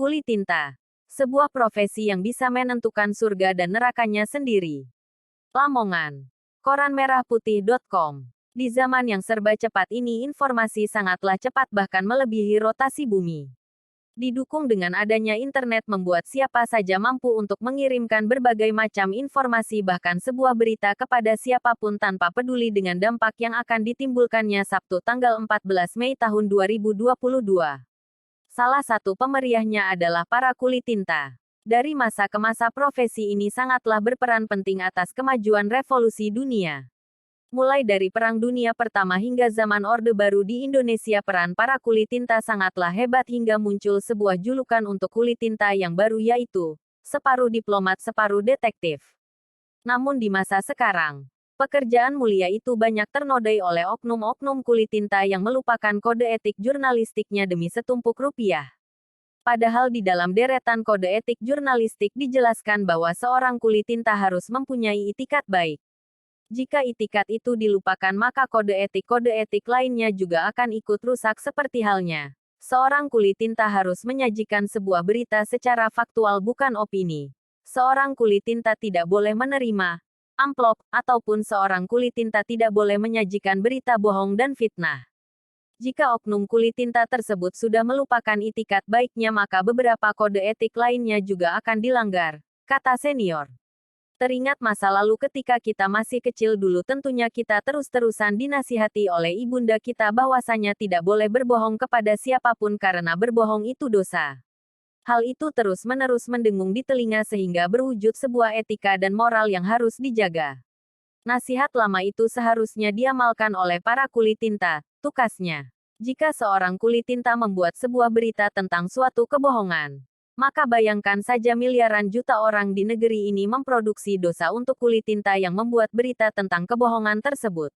Kulit tinta. Sebuah profesi yang bisa menentukan surga dan nerakanya sendiri. Lamongan. Koranmerahputih.com. Di zaman yang serba cepat ini informasi sangatlah cepat bahkan melebihi rotasi bumi. Didukung dengan adanya internet membuat siapa saja mampu untuk mengirimkan berbagai macam informasi bahkan sebuah berita kepada siapapun tanpa peduli dengan dampak yang akan ditimbulkannya. Sabtu tanggal 14 Mei tahun 2022. Salah satu pemeriahnya adalah para kulit tinta. Dari masa ke masa profesi ini sangatlah berperan penting atas kemajuan revolusi dunia. Mulai dari Perang Dunia Pertama hingga zaman Orde Baru di Indonesia, peran para kulit tinta sangatlah hebat hingga muncul sebuah julukan untuk kulit tinta yang baru, yaitu separuh diplomat separuh detektif. Namun di masa sekarang, pekerjaan mulia itu banyak ternodai oleh oknum-oknum kulit tinta yang melupakan kode etik jurnalistiknya demi setumpuk rupiah. Padahal di dalam deretan kode etik jurnalistik dijelaskan bahwa seorang kulit tinta harus mempunyai itikat baik. Jika itikat itu dilupakan maka kode etik lainnya juga akan ikut rusak, seperti halnya seorang kulit tinta harus menyajikan sebuah berita secara faktual bukan opini. Seorang kulit tinta tidak boleh menerima amplop, ataupun seorang kulit tinta tidak boleh menyajikan berita bohong dan fitnah. Jika oknum kulit tinta tersebut sudah melupakan itikat baiknya maka beberapa kode etik lainnya juga akan dilanggar, kata senior. Teringat masa lalu ketika kita masih kecil dulu, tentunya kita terus-terusan dinasihati oleh ibunda kita bahwasanya tidak boleh berbohong kepada siapapun karena berbohong itu dosa. Hal itu terus-menerus mendengung di telinga sehingga berwujud sebuah etika dan moral yang harus dijaga. Nasihat lama itu seharusnya diamalkan oleh para kulit tinta, tukasnya. Jika seorang kulit tinta membuat sebuah berita tentang suatu kebohongan, maka bayangkan saja miliaran juta orang di negeri ini memproduksi dosa untuk kulit tinta yang membuat berita tentang kebohongan tersebut.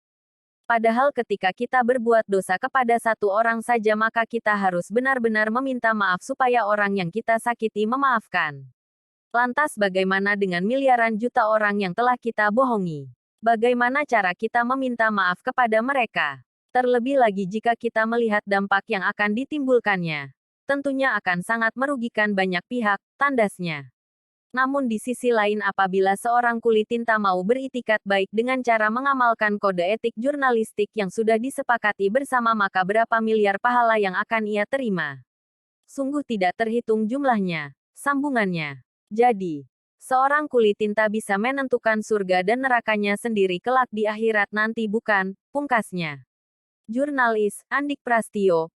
Padahal ketika kita berbuat dosa kepada satu orang saja maka kita harus benar-benar meminta maaf supaya orang yang kita sakiti memaafkan. Lantas bagaimana dengan miliaran juta orang yang telah kita bohongi? Bagaimana cara kita meminta maaf kepada mereka? Terlebih lagi jika kita melihat dampak yang akan ditimbulkannya. Tentunya akan sangat merugikan banyak pihak, tandasnya. Namun di sisi lain apabila seorang kulit tinta mau beritikat baik dengan cara mengamalkan kode etik jurnalistik yang sudah disepakati bersama maka berapa miliar pahala yang akan ia terima. Sungguh tidak terhitung jumlahnya. Sambungannya. Jadi, seorang kulit tinta bisa menentukan surga dan nerakanya sendiri kelak di akhirat nanti bukan, pungkasnya. Jurnalis, Andik Prastio,